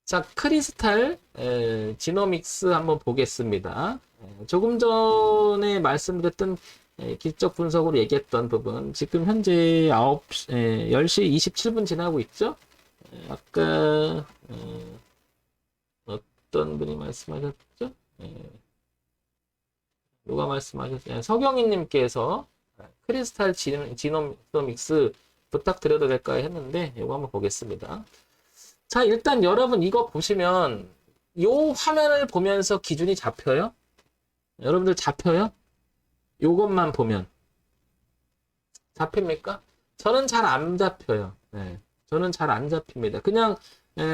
자, 크리스탈 지노믹스 한번 보겠습니다. 조금 전에 말씀드렸던 기적 분석으로 얘기했던 부분, 지금 현재 10시 27분 지나고 있죠? 아까 어떤 분이 말씀하셨죠? 누가 말씀하셨죠? 서경희님께서 크리스탈 지노믹스 부탁드려도 될까요? 했는데 이거 한번 보겠습니다. 자, 일단 여러분 이거 보시면 이 화면을 보면서 기준이 잡혀요? 여러분들 잡혀요? 요것만 보면 잡힙니까? 저는 잘 안 잡혀요. 네, 저는 잘 안 잡힙니다. 그냥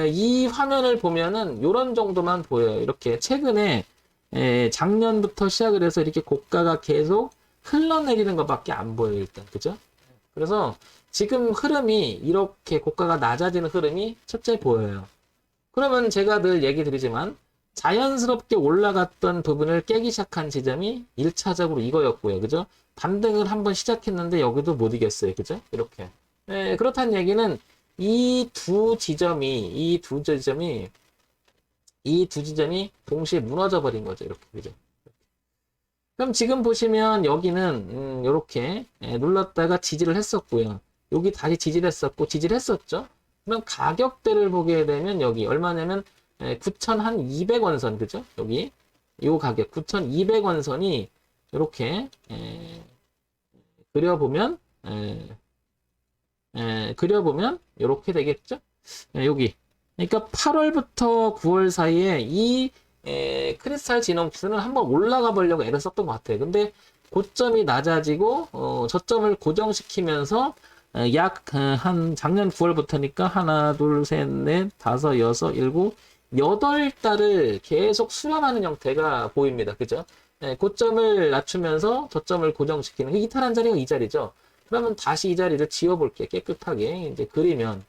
이 화면을 보면은 요런 정도만 보여요. 이렇게 최근에 작년부터 시작을 해서 이렇게 고가가 계속 흘러내리는 것밖에 안 보여요. 일단 그죠? 그래서 지금 흐름이 이렇게 고가가 낮아지는 흐름이 첫째 보여요. 그러면 제가 늘 얘기 드리지만 자연스럽게 올라갔던 부분을 깨기 시작한 지점이 1차적으로 이거였고요. 그죠? 반등을 한번 시작했는데 여기도 못 이겼어요. 그죠? 이렇게. 그렇다는 얘기는 이 두 지점이 동시에 무너져 버린 거죠. 이렇게. 그죠? 그럼 지금 보시면 여기는 이렇게 눌렀다가 지지를 했었고요. 여기 다시 지지를 했었고 지지를 했었죠. 그럼 가격대를 보게 되면 여기 얼마냐면 9,200원 선 그죠? 여기 요 가격 9,200원 선이 이렇게 그려보면 이렇게 되겠죠? 여기 그러니까 8월부터 9월 사이에 이 크리스탈 지nom스는 한번 올라가 보려고 애를 썼던 것 같아요. 근데 고점이 낮아지고 저점을 고정시키면서 약 한 작년 9월부터니까 하나, 둘, 셋, 넷, 다섯, 여섯, 일곱, 여덟 달을 계속 수렴하는 형태가 보입니다. 그죠? 고점을 낮추면서 저점을 고정시키는 이탈한 자리가 이 자리죠. 그러면 다시 이 자리를 지워볼게요. 깨끗하게 이제 그리면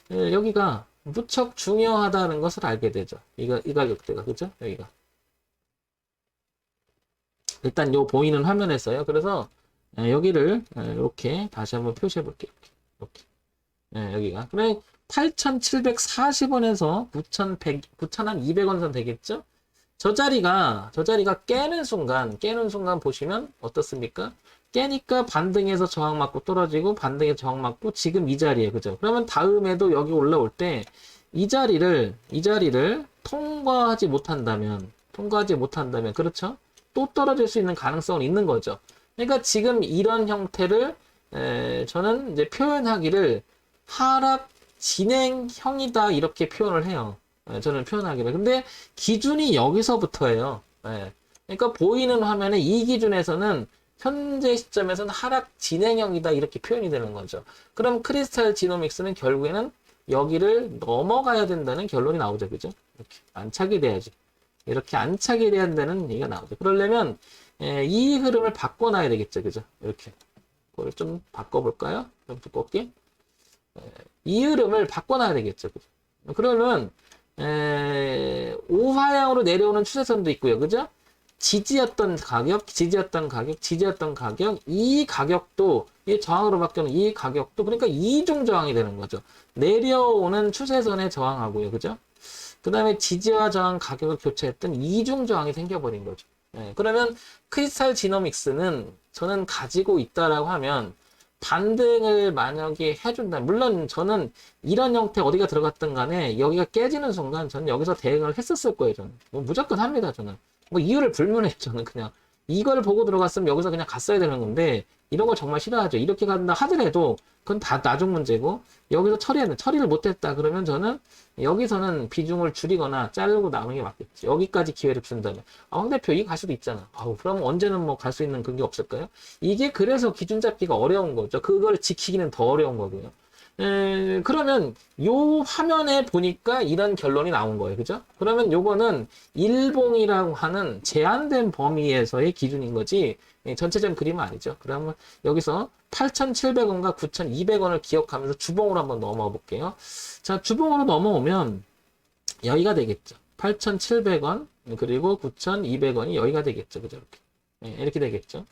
여기가 무척 중요하다는 것을 알게 되죠. 이 가격대가 그죠? 여기가 일단 요 보이는 화면에서요. 그래서 여기를 이렇게 다시 한번 표시해 볼게요. 이렇게. 여기가 그러면 8,740원에서 9,200원 선 되겠죠? 저 자리가 깨는 순간 보시면 어떻습니까? 깨니까 반등해서 저항 맞고 떨어지고 반등해서 저항 맞고 지금 이 자리에 그죠? 그러면 다음에도 여기 올라올 때 이 자리를 통과하지 못한다면 그렇죠? 또 떨어질 수 있는 가능성은 있는 거죠. 그러니까 지금 이런 형태를 저는 이제 표현하기를 하락 진행형이다 이렇게 표현을 해요. 저는 표현하기를. 근데 기준이 여기서부터예요. 그러니까 보이는 화면에 이 기준에서는 현재 시점에서는 하락 진행형이다 이렇게 표현이 되는 거죠. 그럼 크리스탈 지노믹스는 결국에는 여기를 넘어가야 된다는 결론이 나오죠. 그죠? 이렇게 안착이 돼야지. 이렇게 안착이 돼야 된다는 얘기가 나오죠. 그러려면 이 흐름을 바꿔놔야 되겠죠. 그죠? 이렇게. 그걸 좀 바꿔볼까요? 좀 두껍게. 이 흐름을 바꿔놔야 되겠죠. 그죠? 그러면 오하향으로 내려오는 추세선도 있고요. 그죠? 지지였던 가격, 이 가격도, 이 저항으로 바뀌는 이 가격도, 그러니까 이중 저항이 되는 거죠. 내려오는 추세선에 저항하고요. 그죠? 그 다음에 지지와 저항 가격을 교체했던 이중 저항이 생겨버린 거죠. 그러면 크리스탈 지노믹스는 저는 가지고 있다라고 하면 반등을 만약에 해준다. 물론 저는 이런 형태 어디가 들어갔든 간에 여기가 깨지는 순간 저는 여기서 대응을 했었을 거예요. 저는 뭐 무조건 합니다. 저는 뭐 이유를 불문해요. 저는 그냥 이걸 보고 들어갔으면 여기서 그냥 갔어야 되는 건데 이런 걸 정말 싫어하죠. 이렇게 간다 하더라도 그건 다 나중 문제고 여기서 처리를 못했다 그러면 저는 여기서는 비중을 줄이거나 자르고 나오는 게 맞겠지. 여기까지 기회를 준다면 황 대표 이거 갈 수도 있잖아. 그럼 언제는 뭐 갈 수 있는 그게 없을까요? 이게 그래서 기준 잡기가 어려운 거죠. 그걸 지키기는 더 어려운 거고요. 그러면 요 화면에 보니까 이런 결론이 나온 거예요. 그죠? 그러면 요거는 일봉이라고 하는 제한된 범위에서의 기준인 거지 전체적인 그림은 아니죠. 그러면 여기서 8,700원과 9,200원을 기억하면서 주봉으로 한번 넘어가 볼게요. 자, 주봉으로 넘어오면 여기가 되겠죠. 8,700원 그리고 9,200원이 여기가 되겠죠. 그죠? 이렇게 되겠죠.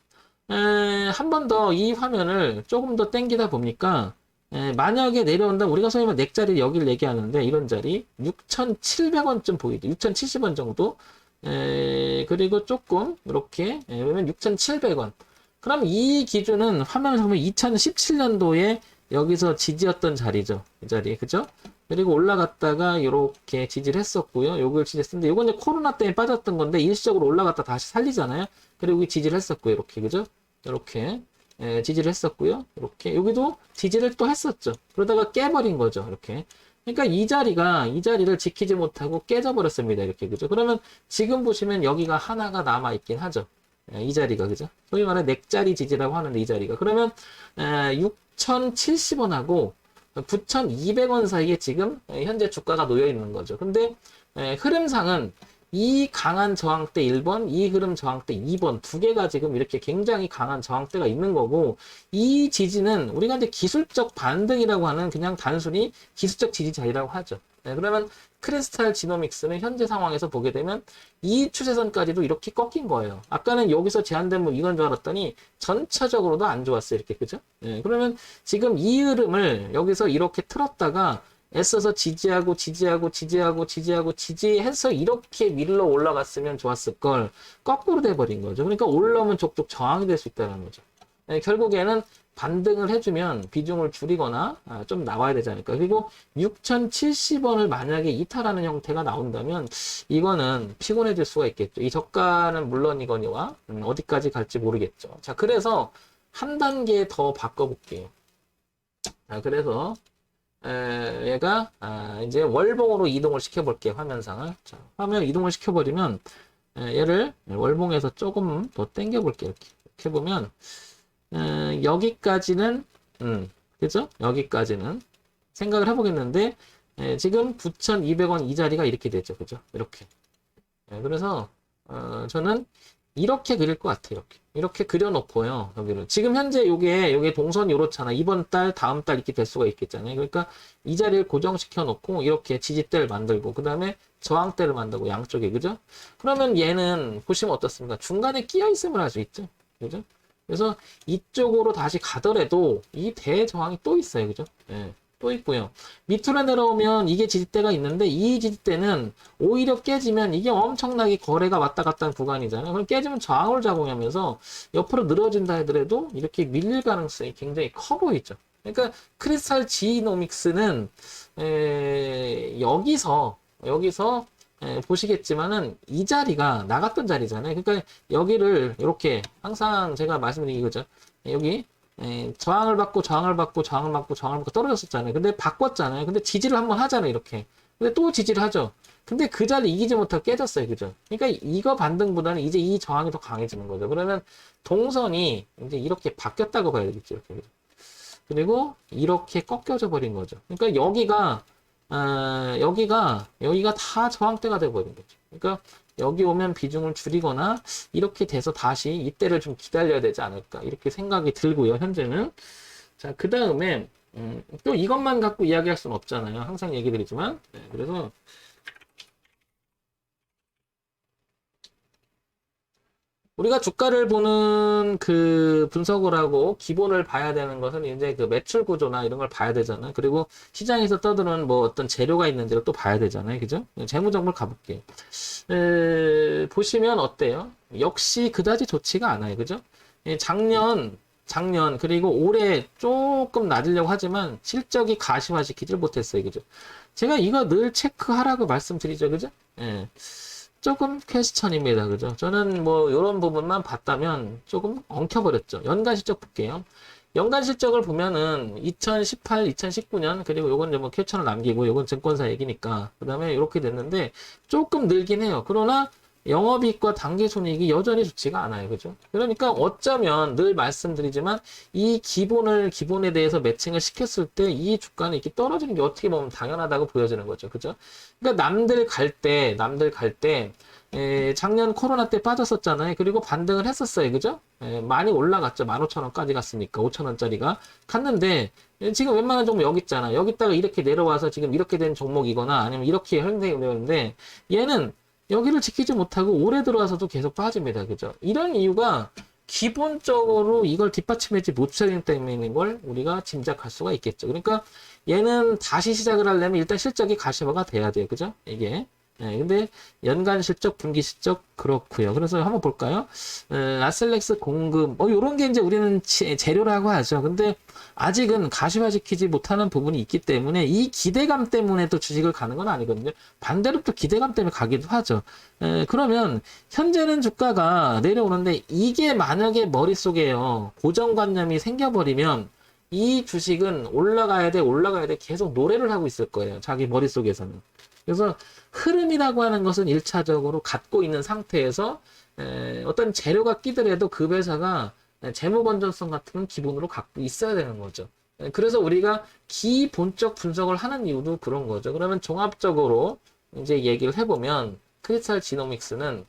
한 번 더 이 화면을 조금 더 당기다 보니까 만약에 내려온다면 우리가 소위 말해 넥자리 여기를 얘기하는데 이런 자리 6,700원쯤 보이죠. 6,070원 정도. 그리고 조금 이렇게 왜냐면 6,700원. 그럼 이 기준은 화면을 보면 2017년도에 여기서 지지였던 자리죠. 이 자리. 그죠? 그리고 올라갔다가 이렇게 지지를 했었고요. 요걸 지지했었는데 요건 이제 코로나 때문에 빠졌던 건데 일시적으로 올라갔다 다시 살리잖아요. 그리고 여기 지지를 했었고요. 이렇게. 그죠? 이렇게. 지지를 했었고요. 이렇게. 여기도 지지를 또 했었죠. 그러다가 깨버린 거죠. 이렇게. 그러니까 이 자리를 지키지 못하고 깨져버렸습니다. 이렇게. 그죠? 그러면 지금 보시면 여기가 하나가 남아있긴 하죠. 이 자리가. 그죠? 소위 말해 넥자리 지지라고 하는데 이 자리가. 그러면 6,070원하고 9,200원 사이에 지금 현재 주가가 놓여 있는 거죠. 근데 흐름상은 이 강한 저항대 1번, 이 흐름 저항대 2번 두 개가 지금 이렇게 굉장히 강한 저항대가 있는 거고 이 지지는 우리가 이제 기술적 반등이라고 하는 그냥 단순히 기술적 지지 자리라고 하죠. 그러면 크리스탈 지노믹스는 현재 상황에서 보게 되면 이 추세선까지도 이렇게 꺾인 거예요. 아까는 여기서 제한된 뭐 이건 줄 알았더니 전체적으로도 안 좋았어요. 이렇게. 그죠? 그러면 지금 이 흐름을 여기서 이렇게 틀었다가 애써서 지지해서 이렇게 밀러 올라갔으면 좋았을 걸 거꾸로 돼버린 거죠. 그러니까 올라오면 족족 저항이 될 수 있다는 거죠. 결국에는 반등을 해주면 비중을 줄이거나 좀 나와야 되지 않을까. 그리고 6,070원을 만약에 이탈하는 형태가 나온다면 이거는 피곤해질 수가 있겠죠. 이 저가는 물론이거니와 어디까지 갈지 모르겠죠. 자, 그래서 한 단계 더 바꿔볼게요. 자, 그래서 얘가 이제 월봉으로 이동을 시켜볼게요. 화면상을. 자, 화면 이동을 시켜버리면 얘를 월봉에서 조금 더 당겨볼게요. 이렇게 보면 여기까지는 그죠? 여기까지는 생각을 해보겠는데 지금 9,200원 이 자리가 이렇게 되죠. 그죠? 이렇게. 그래서 저는 이렇게 그릴 것 같아요. 이렇게 그려놓고요. 여기를 지금 현재 요게 동선이 이렇잖아. 이번 달, 다음 달 이렇게 될 수가 있겠잖아요. 그러니까 이 자리를 고정시켜 놓고 이렇게 지지대를 만들고 그 다음에 저항대를 만들고 양쪽에. 그죠? 그러면 얘는 보시면 어떻습니까? 중간에 끼어 있음을 할 수 있죠. 그죠? 그래서 이쪽으로 다시 가더라도 이 대저항이 또 있어요. 그죠? 또 있고요. 밑으로 내려오면 이게 지지대가 있는데 이 지지대는 오히려 깨지면 이게 엄청나게 거래가 왔다 갔다 하는 구간이잖아요. 그럼 깨지면 저항을 작용하면서 옆으로 늘어진다 하더라도 이렇게 밀릴 가능성이 굉장히 커 보이죠. 그러니까 크리스탈 지노믹스는 여기서 보시겠지만은 이 자리가 나갔던 자리잖아요. 그러니까 여기를 이렇게 항상 제가 말씀드린 거죠. 여기 저항을 받고 떨어졌었잖아요. 근데 바꿨잖아요. 근데 지지를 한번 하잖아요. 이렇게. 근데 또 지지를 하죠. 근데 그 자리 이기지 못하고 깨졌어요. 그죠? 그러니까 이거 반등보다는 이제 이 저항이 더 강해지는 거죠. 그러면 동선이 이제 이렇게 바뀌었다고 봐야 되겠죠. 이렇게. 그리고 이렇게 꺾여져 버린 거죠. 그러니까 여기가 다 저항대가 돼버린 거죠. 그러니까 여기 오면 비중을 줄이거나 이렇게 돼서 다시 이때를 좀 기다려야 되지 않을까 이렇게 생각이 들고요. 현재는. 자, 그 다음에 또 이것만 갖고 이야기할 수는 없잖아요. 항상 얘기 드리지만. 그래서 우리가 주가를 보는 그 분석을 하고 기본을 봐야 되는 것은 이제 그 매출 구조나 이런 걸 봐야 되잖아요. 그리고 시장에서 떠드는 뭐 어떤 재료가 있는지를 또 봐야 되잖아요. 그죠? 재무정보를 가볼게요. 보시면 어때요? 역시 그다지 좋지가 않아요. 그죠? 작년 그리고 올해 조금 낮으려고 하지만 실적이 가시화시키질 못했어요. 그죠? 제가 이거 늘 체크하라고 말씀드리죠. 그죠? 조금 퀘스천입니다. 그죠? 저는 뭐 이런 부분만 봤다면 조금 엉켜버렸죠. 연간 실적 볼게요. 연간 실적을 보면은 2018, 2019년 그리고 요건 이제 뭐 캡처를 남기고 요건 증권사 얘기니까 그 다음에 이렇게 됐는데 조금 늘긴 해요. 그러나 영업이익과 당기순이익이 여전히 좋지가 않아요. 그죠? 그러니까 어쩌면 늘 말씀드리지만 이 기본에 대해서 매칭을 시켰을 때 이 주가는 이렇게 떨어지는 게 어떻게 보면 당연하다고 보여지는 거죠. 그죠? 그러니까 남들 갈 때 작년 코로나 때 빠졌었잖아요. 그리고 반등을 했었어요. 그죠? 많이 올라갔죠. 15,000원까지 갔으니까 5,000원짜리가 갔는데 지금 웬만한 종목 여기 있잖아. 여기다가 이렇게 내려와서 지금 이렇게 된 종목이거나 아니면 이렇게 형성이 되는데 얘는 여기를 지키지 못하고 올해 들어와서도 계속 빠집니다. 그죠? 이런 이유가 기본적으로 이걸 뒷받침하지 못하기 때문인 걸 우리가 짐작할 수가 있겠죠. 그러니까 얘는 다시 시작을 하려면 일단 실적이 가시화가 돼야 돼요. 그죠? 이게. 근데 연간 실적, 분기 실적 그렇고요. 그래서 한번 볼까요? 아슬렉스 공급 요런 게 이제 우리는 재료라고 하죠. 근데 아직은 가시화시키지 못하는 부분이 있기 때문에 이 기대감 때문에 또 주식을 가는 건 아니거든요. 반대로 또 기대감 때문에 가기도 하죠. 그러면 현재는 주가가 내려오는데 이게 만약에 머릿속에요. 고정관념이 생겨버리면 이 주식은 올라가야 돼, 올라가야 돼 계속 노래를 하고 있을 거예요. 자기 머릿속에서는. 그래서 흐름이라고 하는 것은 1차적으로 갖고 있는 상태에서 어떤 재료가 끼더라도 그 회사가 재무 건전성 같은 건 기본으로 갖고 있어야 되는 거죠. 그래서 우리가 기본적 분석을 하는 이유도 그런 거죠. 그러면 종합적으로 이제 얘기를 해보면 크리스탈 지노믹스는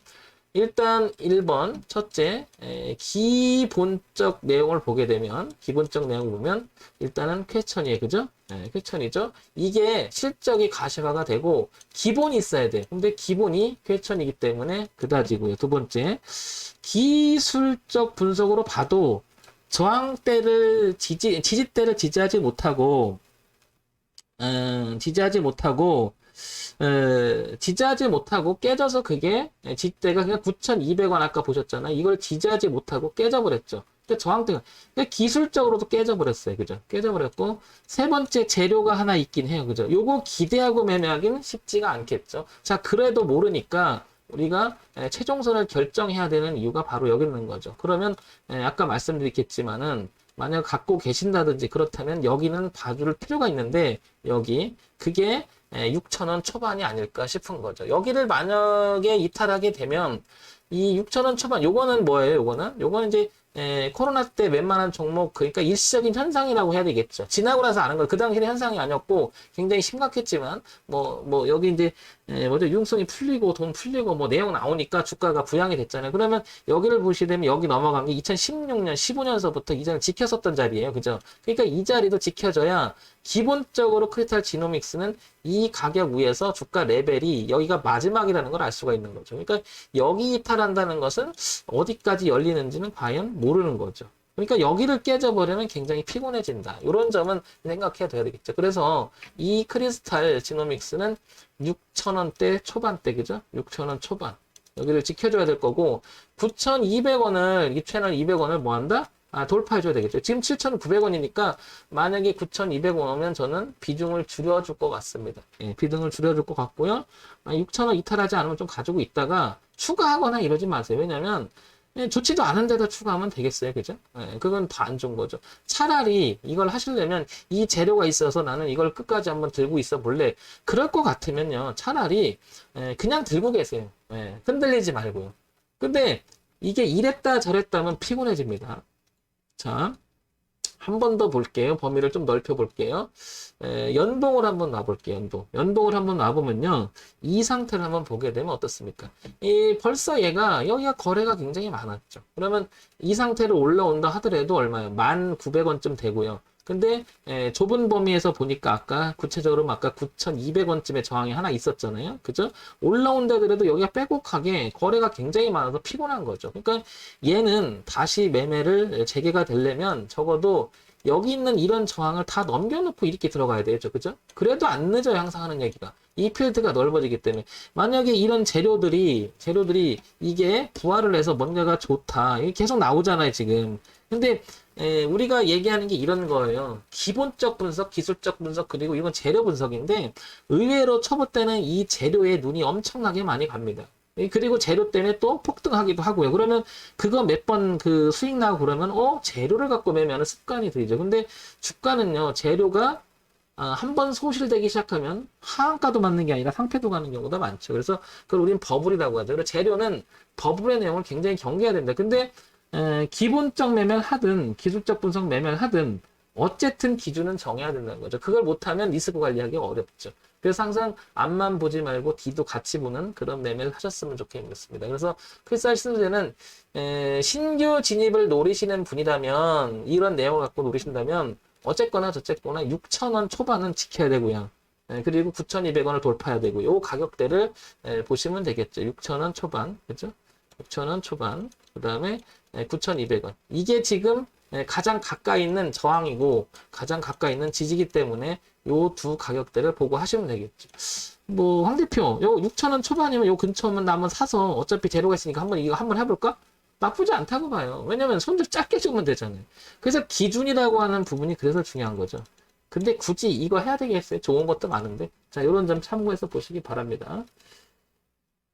일단 1번 첫째 기본적 내용을 보게 되면 기본적 내용을 보면 일단은 쾌천이에요. 그죠? 쾌천이죠. 이게 실적이 가시화가 되고 기본이 있어야 돼. 근데 기본이 쾌천이기 때문에 그다지고요. 두 번째 기술적 분석으로 봐도 저항대를 지지대를 지지하지 못하고 지지하지 못하고 깨져서 그게 지지대가 그냥 9,200원 아까 보셨잖아요. 이걸 지지하지 못하고 깨져버렸죠. 근데 저항대가 기술적으로도 깨져버렸어요. 그죠? 깨져버렸고 세 번째 재료가 하나 있긴 해요. 그죠? 요거 기대하고 매매하기는 쉽지가 않겠죠. 자, 그래도 모르니까 우리가 최종선을 결정해야 되는 이유가 바로 여기 있는 거죠. 그러면 아까 말씀드렸겠지만은 만약 갖고 계신다든지 그렇다면 여기는 봐줄 필요가 있는데 여기 그게 6,000원 초반이 아닐까 싶은 거죠. 여기를 만약에 이탈하게 되면 이 6,000원 초반 요거는 뭐예요? 요거는 이제 코로나 때 웬만한 종목 그러니까 일시적인 현상이라고 해야 되겠죠. 지나고 나서 아는 거 그 당시는 현상이 아니었고 굉장히 심각했지만 뭐 여기 이제 뭐죠 유동성이 풀리고 돈 풀리고 뭐 내용 나오니까 주가가 부양이 됐잖아요. 그러면 여기를 보시게 되면 여기 넘어간 게 2016년 15년서부터 이 자리를 지켰었던 자리예요. 그죠? 그러니까 이 자리도 지켜져야 기본적으로 크리스탈 지노믹스는 이 가격 위에서 주가 레벨이 여기가 마지막이라는 걸 알 수가 있는 거죠. 그러니까 여기 이탈한다는 것은 어디까지 열리는지는 과연 모르는 거죠. 그러니까 여기를 깨져버리면 굉장히 피곤해진다. 이런 점은 생각해야 되겠죠. 그래서 이 크리스탈 지노믹스는 6,000원대 초반대, 그죠? 6,000원 초반. 여기를 지켜줘야 될 거고, 9,200원을, 이 채널 200원을 뭐 한다? 돌파해줘야 되겠죠. 지금 7,900원이니까 만약에 9,200원 오면 저는 비중을 줄여줄 것 같습니다. 비중을 줄여줄 것 같고요. 6,000원 이탈하지 않으면 좀 가지고 있다가 추가하거나 이러지 마세요. 왜냐면 좋지도 않은 데다 추가하면 되겠어요. 그죠? 그건 더 안 좋은 거죠. 차라리 이걸 하시려면 이 재료가 있어서 나는 이걸 끝까지 한번 들고 있어 볼래. 그럴 것 같으면요. 차라리 그냥 들고 계세요. 흔들리지 말고요. 근데 이게 이랬다 저랬다 하면 피곤해집니다. 자, 한 번 더 볼게요. 범위를 좀 넓혀 볼게요. 연봉을 한번 놔볼게요. 연봉을 한번 놔보면요. 이 상태를 한번 보게 되면 어떻습니까? 벌써 얘가 여기가 거래가 굉장히 많았죠. 그러면 이 상태로 올라온다 하더라도 얼마예요? 1,900원쯤 되고요. 근데 좁은 범위에서 보니까 아까 구체적으로 아까 9,200원쯤에 저항이 하나 있었잖아요. 그죠? 올라온다 그래도 여기가 빼곡하게 거래가 굉장히 많아서 피곤한 거죠. 그러니까 얘는 다시 매매를 재개가 되려면 적어도 여기 있는 이런 저항을 다 넘겨놓고 이렇게 들어가야 되죠. 그죠? 그래도 안 늦어요. 항상 하는 얘기가. 이 필드가 넓어지기 때문에. 만약에 이런 재료들이 이게 부활을 해서 뭔가가 좋다. 이게 계속 나오잖아요, 지금. 근데 우리가 얘기하는 게 이런 거예요. 기본적 분석, 기술적 분석, 그리고 이건 재료 분석인데 의외로 초보 때는 이 재료에 눈이 엄청나게 많이 갑니다. 그리고 재료 때문에 또 폭등하기도 하고요. 그러면 그거 몇 번 그 수익 나고 그러면 재료를 갖고 매매하는 습관이 들죠. 근데 주가는요. 재료가 한 번 소실되기 시작하면 하한가도 맞는 게 아니라 상패도 가는 경우가 많죠. 그래서 그걸 우리는 버블이라고 하죠. 그래서 재료는 버블의 내용을 굉장히 경계해야 된다. 근데 기본적 매매를 하든 기술적 분석 매매를 하든 어쨌든 기준은 정해야 된다는 거죠. 그걸 못하면 리스크 관리하기 어렵죠. 그래서 항상 앞만 보지 말고 뒤도 같이 보는 그런 매매를 하셨으면 좋겠습니다. 그래서 크리스탈 신소재는 신규 진입을 노리시는 분이라면 이런 내용을 갖고 노리신다면 어쨌거나 저쨌거나 6,000원 초반은 지켜야 되고요. 그리고 9,200원을 돌파해야 되고 요 가격대를 보시면 되겠죠. 6,000원 초반, 그죠? 6,000원 초반. 그 다음에 9,200원. 이게 지금 가장 가까이 있는 저항이고 가장 가까이 있는 지지기 때문에 요 두 가격대를 보고 하시면 되겠죠. 뭐 황 대표, 요 6,000원 초반이면 요 근처면 나면 사서 어차피 재료가 있으니까 이거 한번 해볼까? 나쁘지 않다고 봐요. 왜냐면 손절 짧게 주면 되잖아요. 그래서 기준이라고 하는 부분이 그래서 중요한 거죠. 근데 굳이 이거 해야 되겠어요? 좋은 것도 많은데. 자, 요런 점 참고해서 보시기 바랍니다.